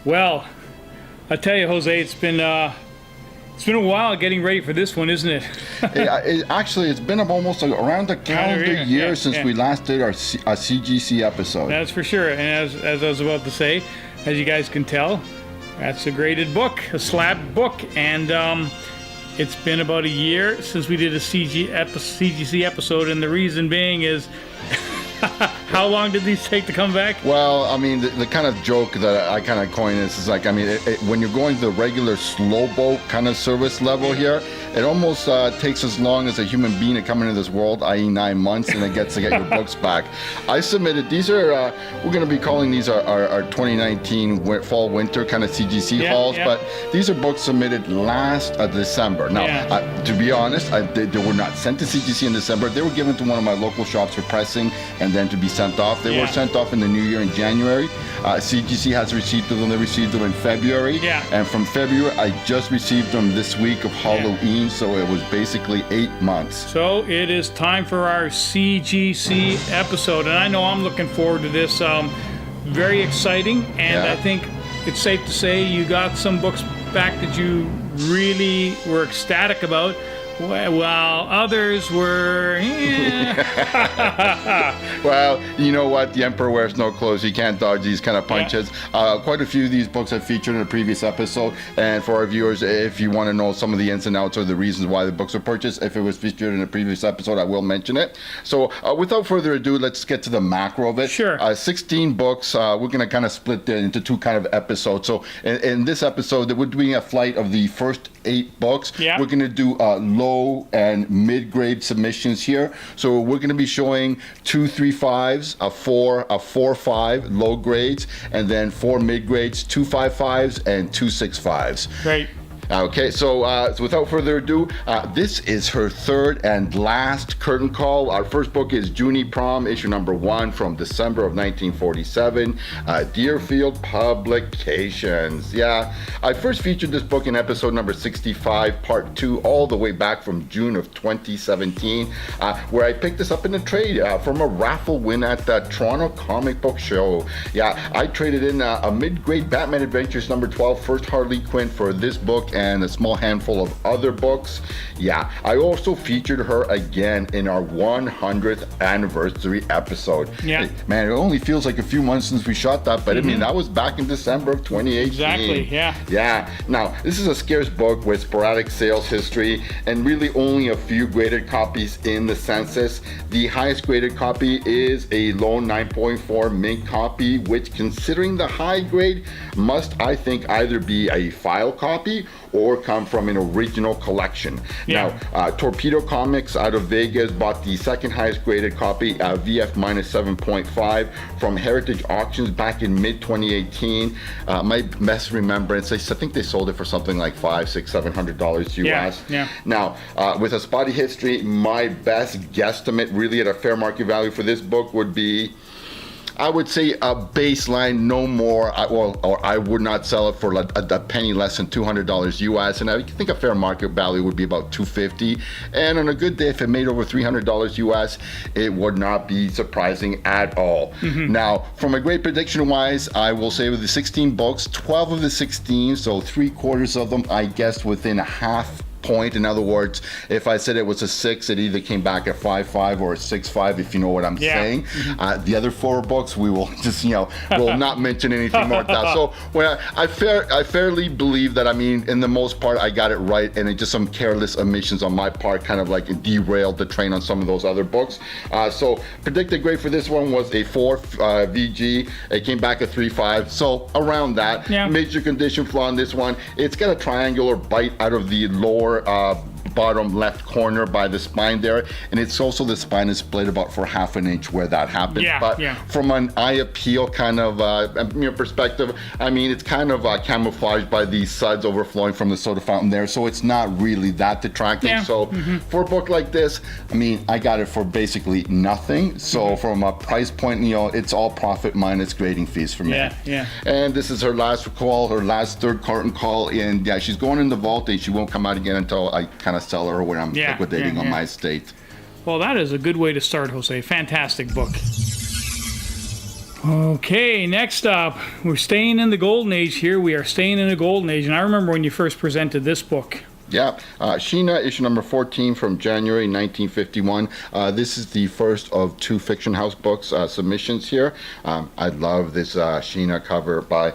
Well, I tell you, Jose, it's been a while getting ready for this one, isn't it? Actually, it's been almost around a calendar year since we last did our CGC episode. That's for sure. And as I was about to say, as you guys can tell, that's a graded book, a slab book, and it's been about a year since we did a CGC episode, and the reason being is how long did these take to come back? Well, I mean, the kind of joke that I kind of coined is like, I mean, when you're going the regular slow boat kind of service level here, it almost takes as long as a human being to come into this world, i.e. 9 months, and it gets to get your books back. I submitted, these are, we're going to be calling these our 2019 fall-winter kind of CGC hauls, but these are books submitted last December. Now, to be honest, they were not sent to CGC in December. They were given to one of my local shops for pressing and then to be sent off. They were sent off in the new year in January. CGC has received them. They received them in February. And from February, I just received them this week of Halloween, so it was basically 8 months. So it is time for our CGC episode, and I know I'm looking forward to this. Very exciting, and I think it's safe to say you got some books back that you really were ecstatic about, while others were, Well, you know what? The emperor wears no clothes. You can't dodge these kind of punches. Quite a few of these books I've featured in a previous episode. And for our viewers, if you want to know some of the ins and outs or the reasons why the books were purchased, if it was featured in a previous episode, I will mention it. So without further ado, let's get to the macro of it. Sure. 16 books. We're going to kind of split it into two kind of episodes. So in this episode, we're doing a flight of the first 8 books. We're going to do low and mid-grade submissions here. So we're going to be showing 2 3.5s, a 4.5 low grades, and then 4 mid-grades, 2 5.5s, and 2 6.5s. Great. Okay, so without further ado, this is her third and last curtain call. Our first book is Junie Prom, issue number 1 from December of 1947, Deerfield Publications. Yeah, I first featured this book in episode number 65, part 2, all the way back from June of 2017, where I picked this up in a trade from a raffle win at the Toronto Comic Book Show. Yeah, I traded in a mid-grade Batman Adventures number 12, First Harley Quinn, for this book and a small handful of other books. Yeah, I also featured her again in our 100th anniversary episode. Yeah. Man, it only feels like a few months since we shot that, but I mean, that was back in December of 2018. Exactly, yeah. Yeah. Now, this is a scarce book with sporadic sales history and really only a few graded copies in the census. The highest graded copy is a lone 9.4 mint copy, which, considering the high grade, must, I think, either be a file copy or come from an original collection. Now, Torpedo Comics out of Vegas bought the second highest graded copy, VF minus 7.5, from Heritage Auctions back in mid 2018. My best remembrance, I think they sold it for something like $500-$700 US. Now, with a spotty history, my best guesstimate really at a fair market value for this book would be, I would say, a baseline, no more, or I would not sell it for a penny less than $200 US, and I think a fair market value would be about $250. And on a good day, if it made over $300 US, it would not be surprising at all. Now, from a grade prediction wise, I will say with the 16 books, 12 of the 16, so 3/4 of them, I guessed within a half point. In other words, if I said it was a 6, it either came back at 5.5 or a 6.5, if you know what I'm saying. The other 4 books, we will just, will not mention anything more than that. So when I fairly believe that, I mean, in the most part, I got it right, and it just some careless omissions on my part kind of like derailed the train on some of those other books. So predicted grade for this one was a 4 VG. It came back at 3.5, so around that. Major condition flaw on this one, it's got a triangular bite out of the lower bottom left corner by the spine there, and it's also, the spine is split about for ½ an inch where that happens. But from an eye appeal kind of perspective, I mean, it's kind of camouflaged by the suds overflowing from the soda fountain there, so it's not really that detracting. So for a book like this, I mean, I got it for basically nothing. So from a price point, it's all profit minus grading fees for me. And this is her last call, her last third carton call, and she's going in the vault, and she won't come out again until I kind of sell her when I'm liquidating on my estate. Well, that is a good way to start, Jose. Fantastic book. Okay, next up, we're staying in the golden age here. We are staying in the golden age, and I remember when you first presented this book. Yeah, Sheena, issue number 14 from January 1951. This is the first of two Fiction House books submissions here. I love this Sheena cover by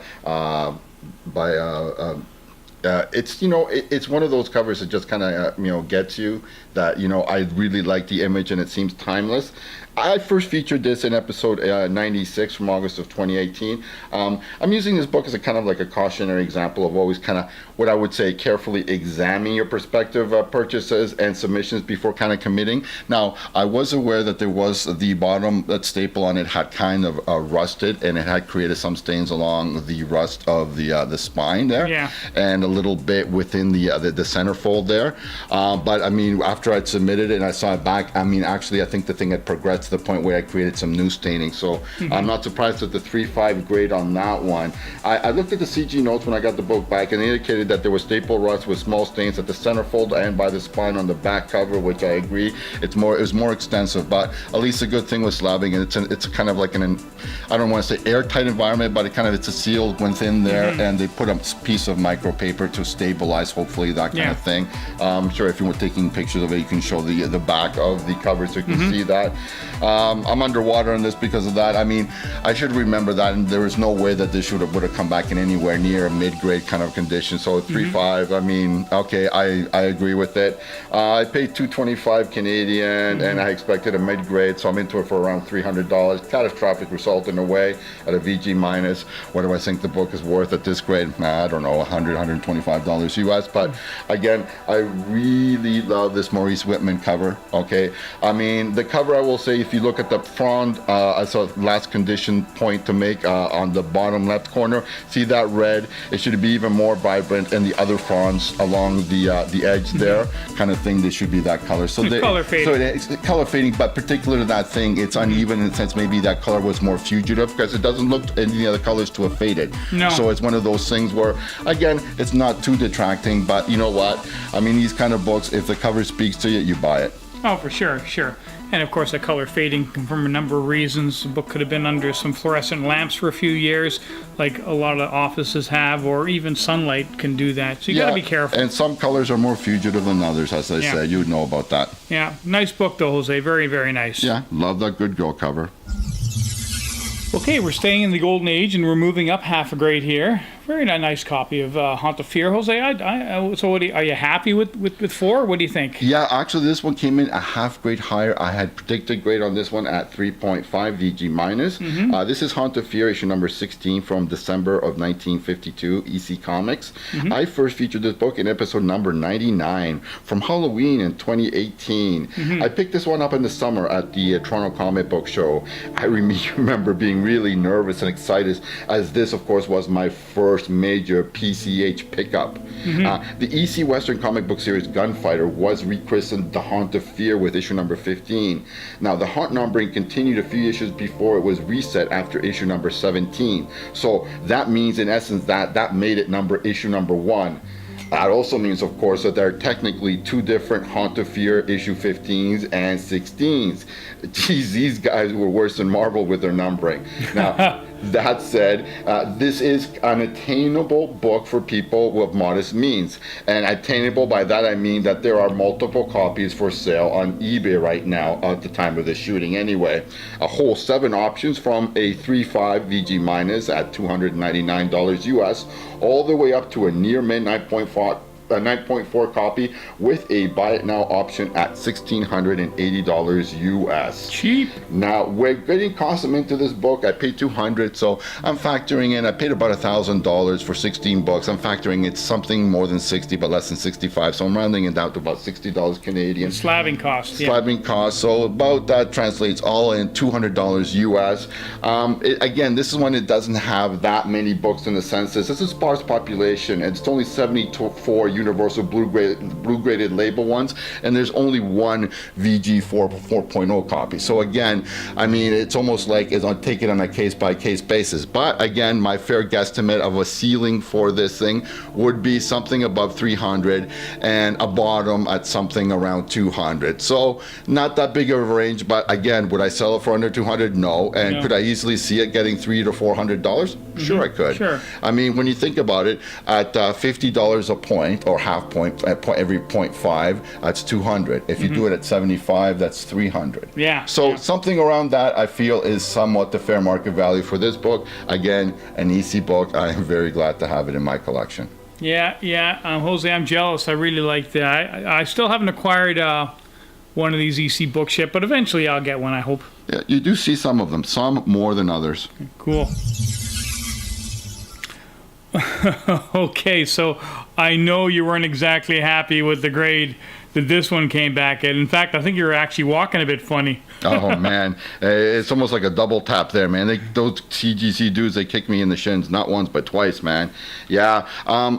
it's it's one of those covers that just kind of gets you, that I really like the image and it seems timeless. I first featured this in episode 96 from August of 2018. I'm using this book as a kind of like a cautionary example of always kind of what I would say carefully examine your prospective purchases and submissions before kind of committing. Now, I was aware that there was the bottom, that staple on it had kind of rusted, and it had created some stains along the rust of the spine there, and a little bit within the centerfold there. But I mean, after I'd submitted it and I saw it back, I mean, actually, I think the thing had progressed to the point where I created some new staining. So I'm not surprised at the 3.5 grade on that one. I looked at the CG notes when I got the book back, and they indicated that there was staple rust with small stains at the centerfold and by the spine on the back cover, which I agree. It was more extensive, but at least a good thing with slabbing, and it's kind of like I don't want to say airtight environment, but it's a seal within there, and they put a piece of micropaper to stabilize, hopefully, that kind of thing. I'm sure if you were taking pictures of it, you can show the back of the cover so you can see that. I'm underwater on this because of that. I mean, I should remember that, and there was no way that this would have come back in anywhere near a mid-grade kind of condition. So 3.5, I mean, okay, I agree with it. I paid $225 Canadian, and I expected a mid-grade, so I'm into it for around $300. Catastrophic result in a way at a VG minus. What do I think the book is worth at this grade? I don't know, $100, $125 US. But again, I really love this Maurice Whitman cover. Okay, I mean, the cover, I will say, if you look at the frond, I saw last condition point to make on the bottom left corner. See that red? It should be even more vibrant, and the other fronds along the edge there, kind of thing. They should be that color. So color fading. So it's color fading, but particular to that thing, it's uneven in the sense maybe that color was more fugitive, because it doesn't look any other colors to have faded. No. So it's one of those things where, again, it's not too detracting, but you know what? I mean, these kind of books, if the cover speaks to you, you buy it. Oh, for sure, sure. And of course, the color fading from a number of reasons. The book could have been under some fluorescent lamps for a few years, like a lot of offices have, or even sunlight can do that. So you got to be careful. And some colors are more fugitive than others, as I said. You would know about that. Yeah, nice book though, Jose. Very, very nice. Yeah, love that good girl cover. Okay, we're staying in the golden age, and we're moving up half a grade here. Very nice copy of Haunt of Fear, Jose. So are you happy with 4? What do you think? Yeah, actually, this one came in a half grade higher. I had predicted grade on this one at 3.5 VG minus. This is Haunt of Fear, issue number 16 from December of 1952, EC Comics. I first featured this book in episode number 99 from Halloween in 2018. I picked this one up in the summer at the Toronto Comic Book Show. I remember being really nervous and excited, as this, of course, was my first major PCH pickup. The EC Western comic book series Gunfighter was rechristened The Haunt of Fear with issue number 15. Now, the Haunt numbering continued a few issues before it was reset after issue number 17. So that means, in essence, that made it issue number 1. That also means, of course, that there are technically 2 different Haunt of Fear issue 15s and 16s. Geez, these guys were worse than Marvel with their numbering. Now, that said, this is an attainable book for people with modest means. And attainable, by that I mean that there are multiple copies for sale on eBay right now at the time of the shooting anyway. A whole 7 options from a 3.5 VG minus at $299 US, all the way up to a near mint 9.4 copy with a buy it now option at $1,680 US. Cheap. Now, we're getting custom into this book. I paid $200, so I'm factoring in, I paid about $1,000 for 16 books. I'm factoring it's something more than 60, but less than 65, so I'm rounding it down to about $60 Canadian. Slabbing costs. Slabbing costs, so about that translates all in $200 US. Again, this is one that doesn't have that many books in the census. It's a sparse population. It's only 74 universal blue graded label ones, and there's only one VG4 4.0 copy. So again, I mean, it's almost like it's on take it on a case by case basis. But again, my fair guesstimate of a ceiling for this thing would be something above 300 and a bottom at something around 200. So not that big of a range, but again, would I sell it for under 200? No. And could I easily see it getting $300 to $400? Sure, I could. Sure. I mean, when you think about it, at $50 a point or half point, every 0.5, that's 200. If you do it at 75, that's 300. Yeah. So something around that, I feel, is somewhat the fair market value for this book. Again, an EC book. I am very glad to have it in my collection. Yeah. Jose, I'm jealous. I really like that. I still haven't acquired one of these EC books yet, but eventually I'll get one, I hope. Yeah, you do see some of them, some more than others. Cool. Okay, so I know you weren't exactly happy with the grade that this one came back at. In fact, I think you were actually walking a bit funny. Oh man, it's almost like a double tap there, man. Those CGC dudes, they kicked me in the shins not once but twice, man. Yeah,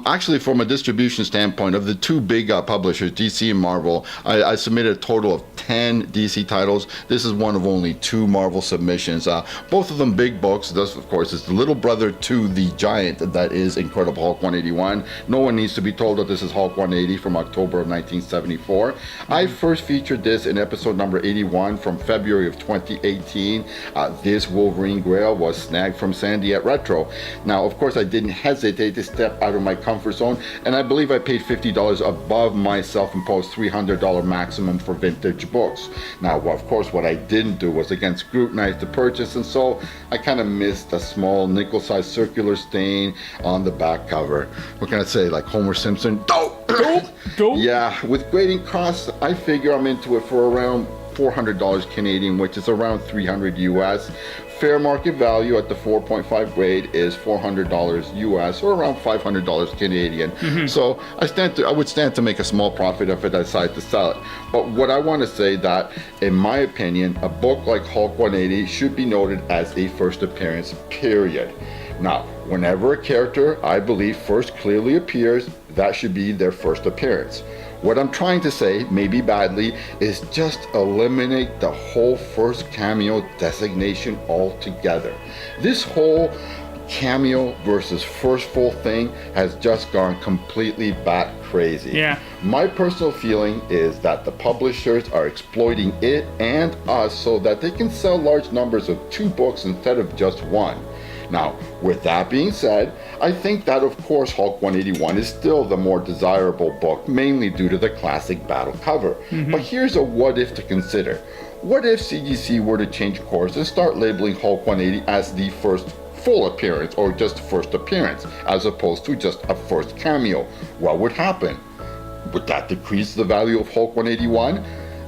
actually, from a distribution standpoint, of the two big publishers, DC and Marvel, I submitted a total of 10 DC titles. This is one of only 2 Marvel submissions. Both of them big books. This, of course, is the little brother to the giant that is Incredible Hulk 181. No one needs to be told that this is Hulk 180 from October of 1974. I first featured this in episode number 81 from February of 2018. This Wolverine Grail was snagged from Sandy at Retro. Now, of course, I didn't hesitate to step out of my comfort zone, and I believe I paid $50 above my self-imposed $300 maximum for vintage books. Now, of course, what I didn't do was again scrutinize the purchase, and so I kind of missed a small nickel-sized circular stain on the back cover. What can I say, like Homer Simpson? Dope! Yeah, with grading costs, I figure I'm into it for around $400 Canadian, which is around 300 US. Fair market value at the 4.5 grade is $400 US, or around $500 Canadian. So I would stand to make a small profit if I decide to sell it. But what I want to say that, in my opinion, a book like Hulk 180 should be noted as a first appearance, period. Now, whenever a character, I believe, first clearly appears, that should be their first appearance. What I'm trying to say, maybe badly, is just eliminate the whole first cameo designation altogether. This whole cameo versus first full thing has just gone completely bat crazy. Yeah. My personal feeling is that the publishers are exploiting it and us so that they can sell large numbers of 2 books instead of just 1. Now, with that being said, I think that, of course, Hulk 181 is still the more desirable book, mainly due to the classic battle cover. But here's a what if to consider. What if CGC were to change course and start labeling Hulk 180 as the first full appearance, or just first appearance, as opposed to just a first cameo? What would happen? Would that decrease the value of Hulk 181?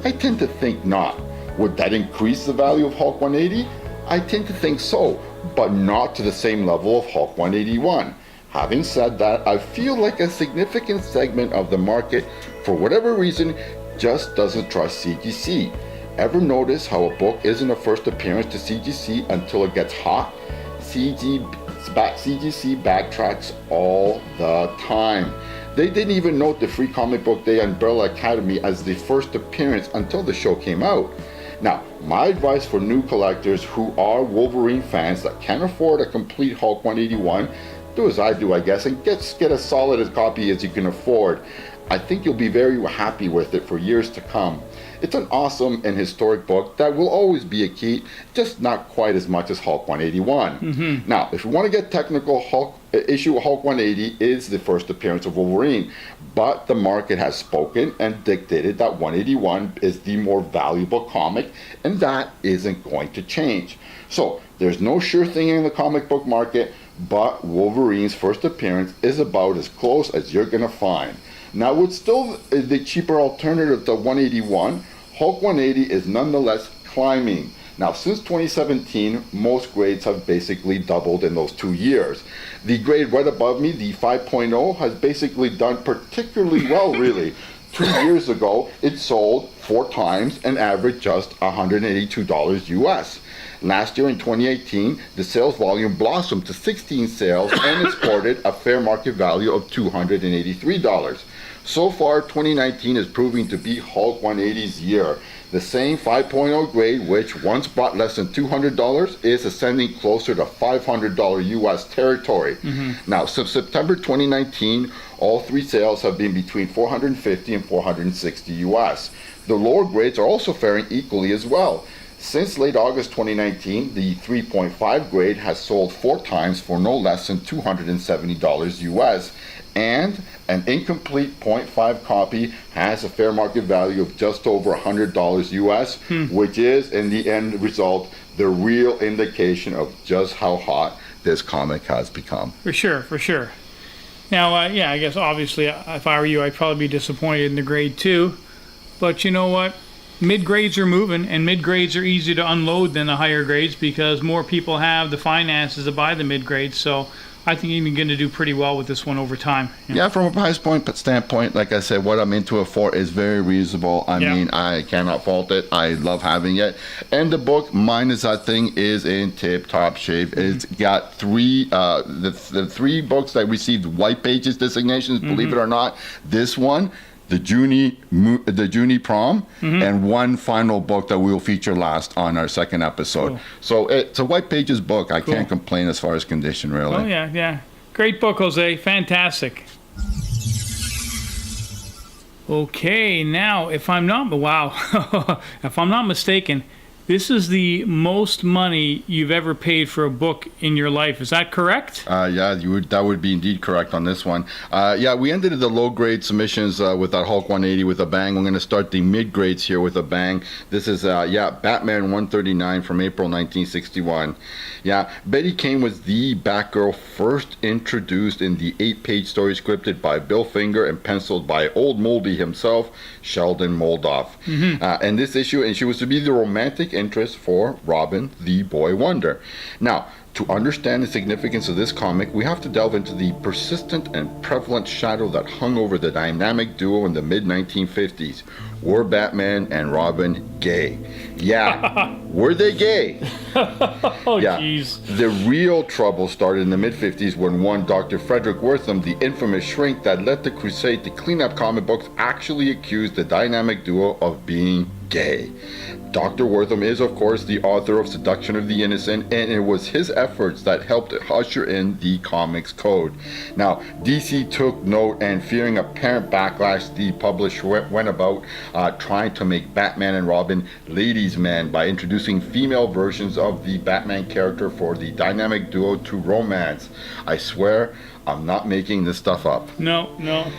I tend to think not. Would that increase the value of Hulk 180? I tend to think so, but not to the same level of Hulk 181. Having said that, I feel like a significant segment of the market, for whatever reason, just doesn't trust CGC. Ever notice how a book isn't a first appearance to CGC until it gets hot? CGC backtracks all the time. They didn't even note the Free Comic Book Day Umbrella Academy as the first appearance until the show came out. Now, my advice for new collectors who are Wolverine fans that can't afford a complete Hulk 181, do as I do, I guess, and get as solid a copy as you can afford. I think you'll be very happy with it for years to come. It's an awesome and historic book that will always be a key, just not quite as much as Hulk 181. Now, if you want to get technical, issue Hulk 180 is the first appearance of Wolverine, but the market has spoken and dictated that 181 is the more valuable comic, and that isn't going to change. So there's no sure thing in the comic book market, but Wolverine's first appearance is about as close as you're going to find. Now, with still the cheaper alternative to 181, Hulk 180 is nonetheless climbing. Now, since 2017, most grades have basically doubled in those 2 years. The grade right above me, the 5.0, has basically done particularly well, really. 2 years ago, it sold 4 times and averaged just $182 US. Last year in 2018, the sales volume blossomed to 16 sales and exported a fair market value of $283. So far, 2019 is proving to be Hulk 180's year. The same 5.0 grade, which once brought less than $200, is ascending closer to $500 US territory. Now, since September 2019, all 3 sales have been between $450 and $460 US. The lower grades are also faring equally as well. Since late August 2019, the 3.5 grade has sold 4 times for no less than $270 US, and an incomplete 0.5 copy has a fair market value of just over $100 US, which is, in the end result, the real indication of just how hot this comic has become. For sure, for sure. Now, yeah, I guess obviously if I were you, I'd probably be disappointed in the grade 2. But you know what? Mid-grades are moving, and mid-grades are easier to unload than the higher grades because more people have the finances to buy the mid-grades. So I think you're going to do pretty well with this one over time. Yeah, from a price point standpoint, like I said, what I'm into it for is very reasonable. I mean, I cannot fault it. I love having it. And the book, minus that thing, is in tip-top shape. It's got 3, the 3 books that received white pages designations, believe it or not. This one, the Junie Prom, and 1 final book that we will feature last on our 2nd episode. Cool. So it's a white pages book. I can't complain as far as condition, really. Oh, yeah, yeah. Great book, Jose. Fantastic. Okay, now, if I'm not mistaken, this is the most money you've ever paid for a book in your life. Is that correct? Yeah, that would be indeed correct on this one. Yeah, we ended the low-grade submissions with that Hulk 180 with a bang. We're going to start the mid-grades here with a bang. This is, Batman 139 from April 1961. Yeah, Betty Kane was the Batgirl first introduced in the 8-page story scripted by Bill Finger and penciled by Old Moldy himself, Sheldon Moldoff. And this issue, and she was to be the romantic interest for Robin, the Boy Wonder. Now, to understand the significance of this comic, we have to delve into the persistent and prevalent shadow that hung over the dynamic duo in the mid-1950s. Were Batman and Robin gay? Yeah. Were they gay? Oh, jeez. Yeah. The real trouble started in the mid-50s when one Dr. Frederick Wortham, the infamous shrink that led the crusade to clean up comic books, actually accused the dynamic duo of being gay. Dr. Wortham is, of course, the author of Seduction of the Innocent, and it was his efforts that helped usher in the comics code. Now, DC took note, and fearing apparent backlash, the publisher went about trying to make Batman and Robin ladies' men by introducing female versions of the Batman character for the dynamic duo to romance. I swear, I'm not making this stuff up. No.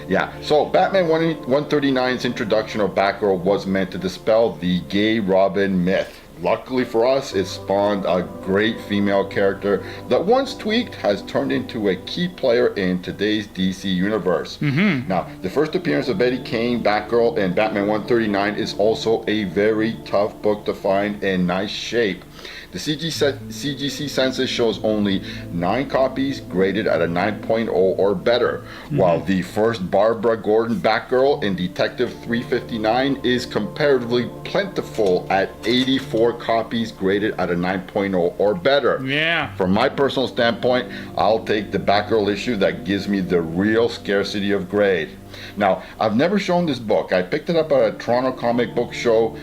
Yeah, so Batman 139's introduction of Batgirl was meant to dispel the gay Robin myth. Luckily for us, it spawned a great female character that once tweaked has turned into a key player in today's DC universe. Now, the first appearance of Betty Kane, Batgirl, in Batman 139 is also a very tough book to find in nice shape. The CGC census shows only 9 copies graded at a 9.0 or better, while the first Barbara Gordon Batgirl in Detective 359 is comparatively plentiful at 84 copies graded at a 9.0 or better. Yeah. From my personal standpoint, I'll take the Batgirl issue that gives me the real scarcity of grade. Now, I've never shown this book. I picked it up at a Toronto comic book show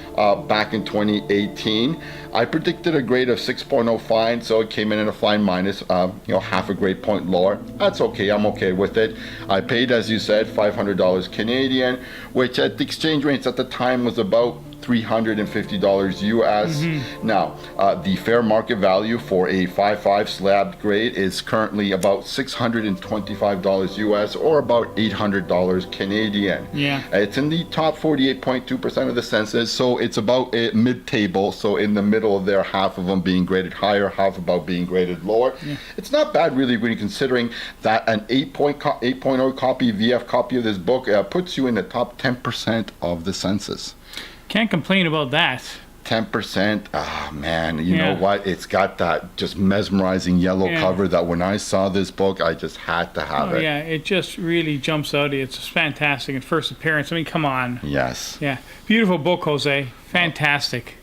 back in 2018. I predicted a grade of 6.0 fine, so it came in at a fine minus, half a grade point lower. That's okay. I'm okay with it. I paid, as you said, $500 Canadian, which at the exchange rates at the time was about $350 US. Now, the fair market value for a 5.5 slab grade is currently about $625 US, or about $800 Canadian. Yeah. It's in the top 48.2% of the census, so it's about mid-table, so in the middle of there, half of them being graded higher, half about being graded lower. Yeah. It's not bad really when you're considering that an 8.0 copy, VF copy of this book puts you in the top 10% of the census. Can't complain about that. 10%. Ah, man, you know what? It's got that just mesmerizing yellow cover that when I saw this book, I just had to have it. Yeah, it just really jumps out. It's fantastic at first appearance. I mean, come on. Yes. Yeah. Beautiful book, Jose. Fantastic.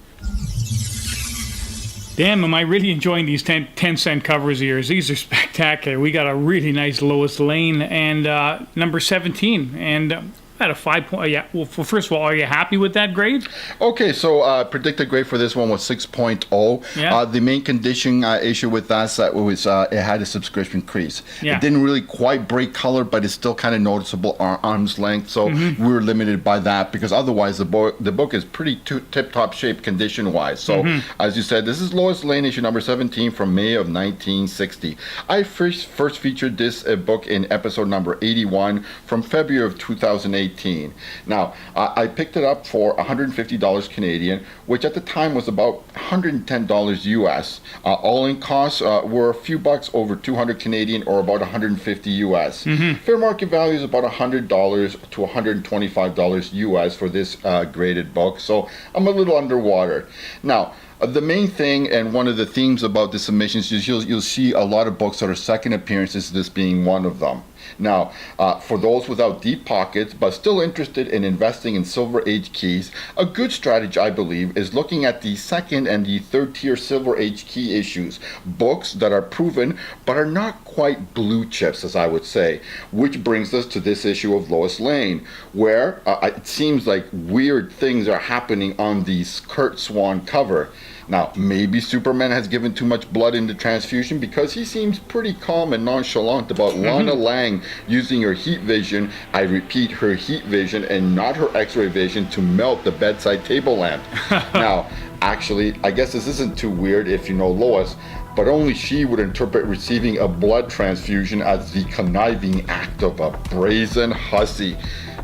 Damn, am I really enjoying these 10-cent covers of yours. These are spectacular. We got a really nice Lois Lane and number 17. And at a 5 yeah. Well, first of all, are you happy with that grade? Okay, so predicted grade for this one was 6.0. Yeah. The main condition issue with that was it had a subscription crease. Yeah. It didn't really quite break color, but it's still kind of noticeable arm's length. So we were limited by that because otherwise the book is pretty tip-top shape condition-wise. So as you said, this is Lois Lane issue number 17 from May of 1960. I first featured this book in episode number 81 from February of 2008. Now, I picked it up for $150 Canadian, which at the time was about $110 US. All-in costs were a few bucks over 200 Canadian or about 150 US. Fair market value is about $100 to $125 US for this graded book, so I'm a little underwater. Now, the main thing and one of the themes about the submissions is you'll see a lot of books that are second appearances, this being one of them. Now, for those without deep pockets but still interested in investing in Silver Age keys, a good strategy, I believe, is looking at the second and the third tier Silver Age key issues, books that are proven but are not quite blue chips, as I would say, which brings us to this issue of Lois Lane, where it seems like weird things are happening on the Kurt Swan cover. Now, maybe Superman has given too much blood into transfusion because he seems pretty calm and nonchalant about Lana Lang using her heat vision, I repeat, her heat vision and not her x-ray vision, to melt the bedside table lamp. Now, actually, I guess this isn't too weird if you know Lois, but only she would interpret receiving a blood transfusion as the conniving act of a brazen hussy.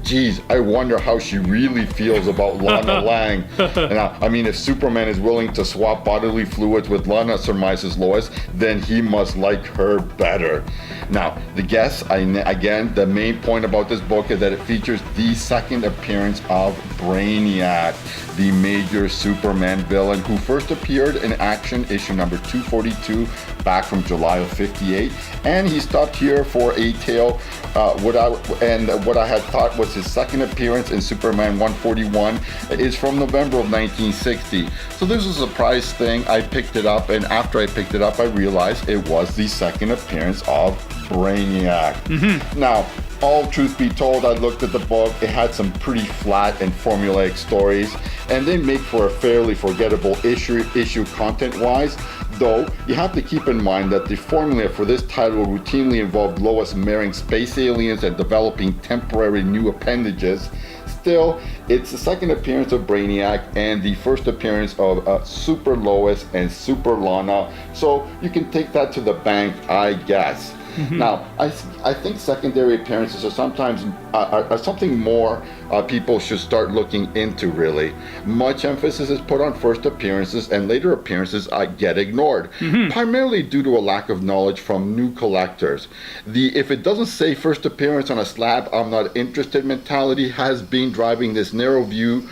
Geez, I wonder how she really feels about Lana Lang. And I mean, if Superman is willing to swap bodily fluids with Lana, surmises Lois, then he must like her better. Now, the guess, again, the main point about this book is that it features the second appearance of Brainiac, the major Superman villain who first appeared in Action issue number 242 back from July of 58, and he stopped here for a tale what I had thought was his second appearance in Superman 141 is from November of 1960. So this was a surprise thing. I picked it up, and after I picked it up, I realized it was the second appearance of Brainiac. Now, all truth be told, I looked at the book. It had some pretty flat and formulaic stories, and they make for a fairly forgettable issue content-wise. Though, you have to keep in mind that the formula for this title routinely involved Lois marrying space aliens and developing temporary new appendages. Still, it's the second appearance of Brainiac and the first appearance of Super Lois and Super Lana, so you can take that to the bank, I guess. Now, I think secondary appearances are sometimes are something more people should start looking into, really. Much emphasis is put on first appearances, and later appearances get ignored, primarily due to a lack of knowledge from new collectors. If it doesn't say first appearance on a slab, I'm not interested mentality has been driving this narrow view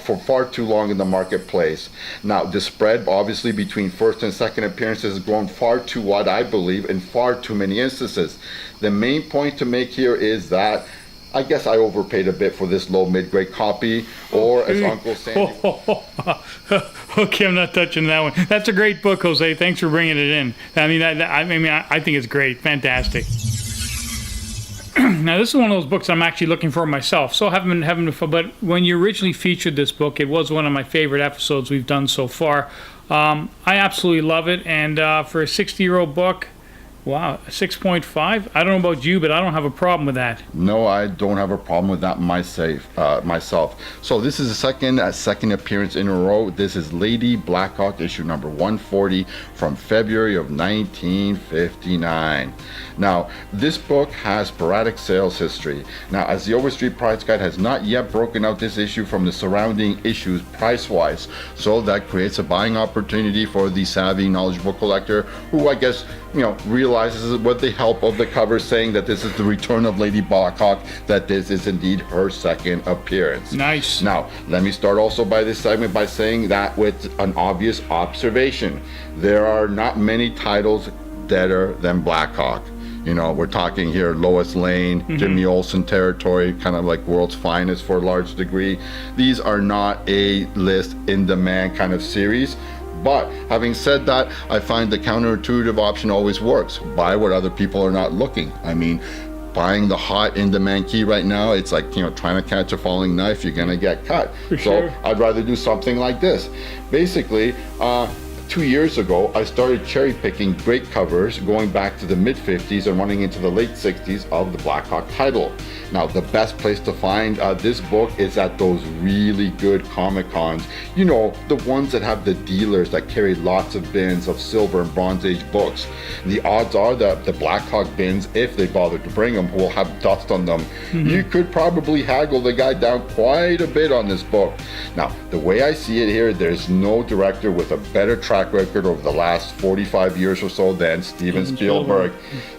for far too long in the marketplace. Now, the spread, obviously, between first and second appearances has grown far too wide, I believe, in far too many instances. The main point to make here is that I guess I overpaid a bit for this low mid-grade copy, or as Uncle Sandy... Okay, I'm not touching that one. That's a great book, Jose. Thanks for bringing it in. I think it's great. Fantastic. Now, this is one of those books I'm actually looking for myself. So but when you originally featured this book, it was one of my favorite episodes we've done so far. I absolutely love it, and for a 60-year-old book, wow, 6.5? I don't know about you, but I don't have a problem with that. No, I don't have a problem with that myself. So this is the second appearance in a row. This is Lady Blackhawk, issue number 140 from February of 1959. Now, this book has sporadic sales history. Now, as the Overstreet Price Guide has not yet broken out this issue from the surrounding issues price-wise, so that creates a buying opportunity for the savvy, knowledgeable collector who, I guess, realizes with the help of the cover saying that this is the return of Lady Blackhawk, that this is indeed her second appearance. Nice. Now, let me start also by this segment by saying that with an obvious observation. There are not many titles deader than Blackhawk. We're talking here Lois Lane, Jimmy Olsen territory, kind of like world's finest for a large degree. These are not a list in demand kind of series. But having said that, I find the counterintuitive option always works. Buy what other people are not looking. I mean, buying the hot in-demand key right now, it's like, trying to catch a falling knife, you're gonna get cut. For sure. So I'd rather do something like this. Basically, 2 years ago, I started cherry picking great covers going back to the mid-50s and running into the late 60s of the Blackhawk title. Now, the best place to find this book is at those really good Comic Cons. The ones that have the dealers that carry lots of bins of silver and Bronze Age books. The odds are that the Blackhawk bins, if they bother to bring them, will have dust on them. You could probably haggle the guy down quite a bit on this book. Now, the way I see it here, there's no director with a better track record over the last 45 years or so than Steven Spielberg.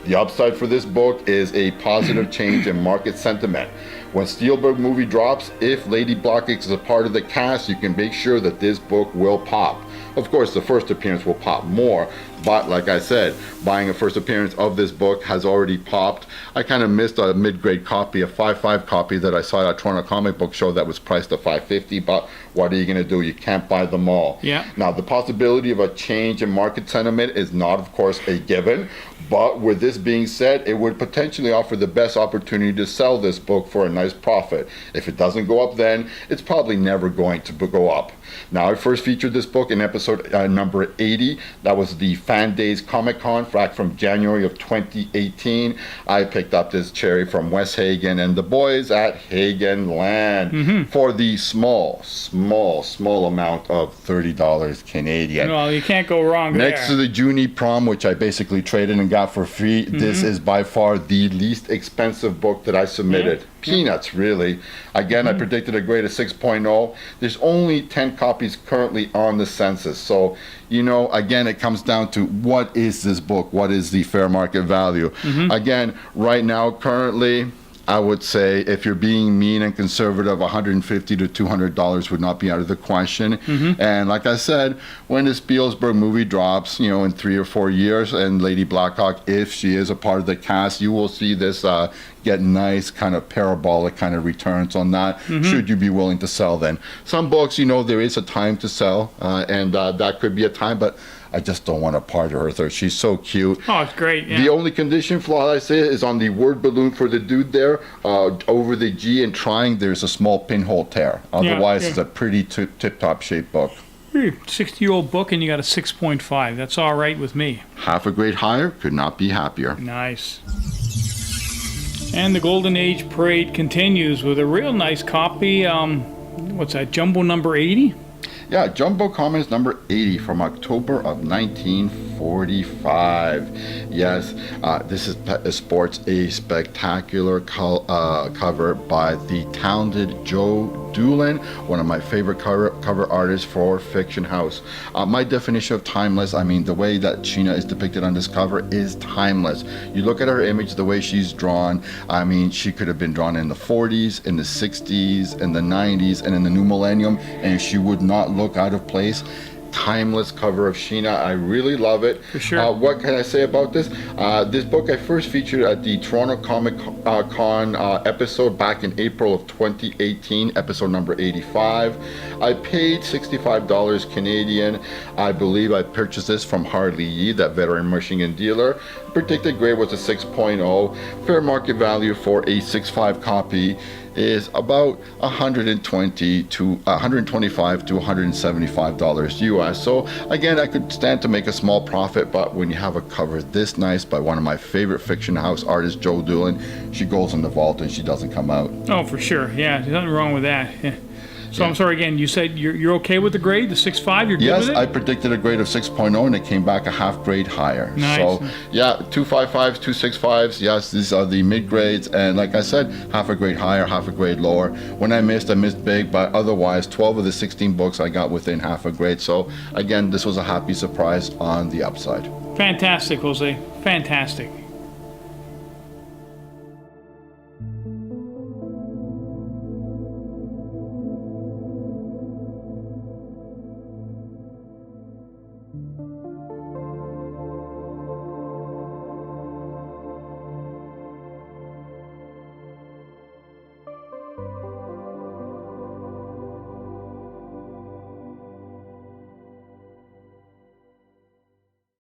The upside for this book is a positive change in market sentiment. When Spielberg movie drops, if Lady Blackhawk is a part of the cast, you can make sure that this book will pop. Of course, the first appearance will pop more, but like I said, buying a first appearance of this book has already popped. I kind of missed a mid-grade copy, a 5.5 copy that I saw at Toronto Comic Book Show that was priced at $5.50, but what are you going to do? You can't buy them all. Yeah. Now, the possibility of a change in market sentiment is not, of course, a given, but with this being said, it would potentially offer the best opportunity to sell this book for a nice profit. If it doesn't go up then, it's probably never going to go up. Now, I first featured this book in episode number 80. That was the Fan Days Comic Con back from January of 2018. I picked up this cherry from Wes Hagen and the boys at Hagen Land for the small amount of $30 Canadian. Well, you can't go wrong there. Next to the Junie Prom, which I basically traded and got for free, this is by far the least expensive book that I submitted. Peanuts, really. Again, I predicted a grade of 6.0. There's only 10 copies currently on the census. So, again, it comes down to what is this book? What is the fair market value? Again, right now, currently, I would say if you're being mean and conservative, $150 to $200 would not be out of the question. And like I said, when the Spielberg movie drops, in 3 or 4 years, and Lady Blackhawk, if she is a part of the cast, you will see this get nice kind of parabolic kind of returns on that, should you be willing to sell then. Some books, there is a time to sell, and that could be a time, but I just don't want to part with her. She's so cute. Oh, it's great. Yeah. The only condition flaw I say is on the word balloon for the dude there, over the G and trying, there's a small pinhole tear. Otherwise, it's a pretty tip-top shaped book. 60-year-old book and you got a 6.5. That's all right with me. Half a grade higher, could not be happier. Nice. And the Golden Age Parade continues with a real nice copy. What's that, Jumbo number 80? Yeah, Jumbo Comics number 80 from October of 1945. Yes, this sports a spectacular cover by the talented Joe Doolin, one of my favorite cover artists for Fiction House. My definition of timeless, the way that Sheena is depicted on this cover is timeless. You look at her image, the way she's drawn, she could have been drawn in the 40s, in the 60s, in the 90s, and in the new millennium, and she would not look out of place. Timeless cover of Sheena. I really love it. For sure. What can I say about this? This book I first featured at the Toronto Comic Con episode back in April of 2018, episode number 85. I paid $65 Canadian. I believe I purchased this from Harley Yee, that veteran Michigan dealer. Predicted grade was a 6.0. Fair market value for a 6.5 copy is about $125 to $175 US. So again, I could stand to make a small profit, but when you have a cover this nice by one of my favorite Fiction House artists, Joe Doolin, she goes in the vault and she doesn't come out. Oh, for sure. Yeah, there's nothing wrong with that. Yeah. So I'm sorry again. You said you're okay with the grade, the 6.5. You're good Yes, with it. I predicted a grade of 6.0, and it came back a half grade higher. Nice. So yeah, 2.55s, 2.65s. Yes, these are the mid grades, and like I said, half a grade higher, half a grade lower. When I missed big, but otherwise, 12 of the 16 books I got within half a grade. So again, this was a happy surprise on the upside. Fantastic, Jose. Fantastic.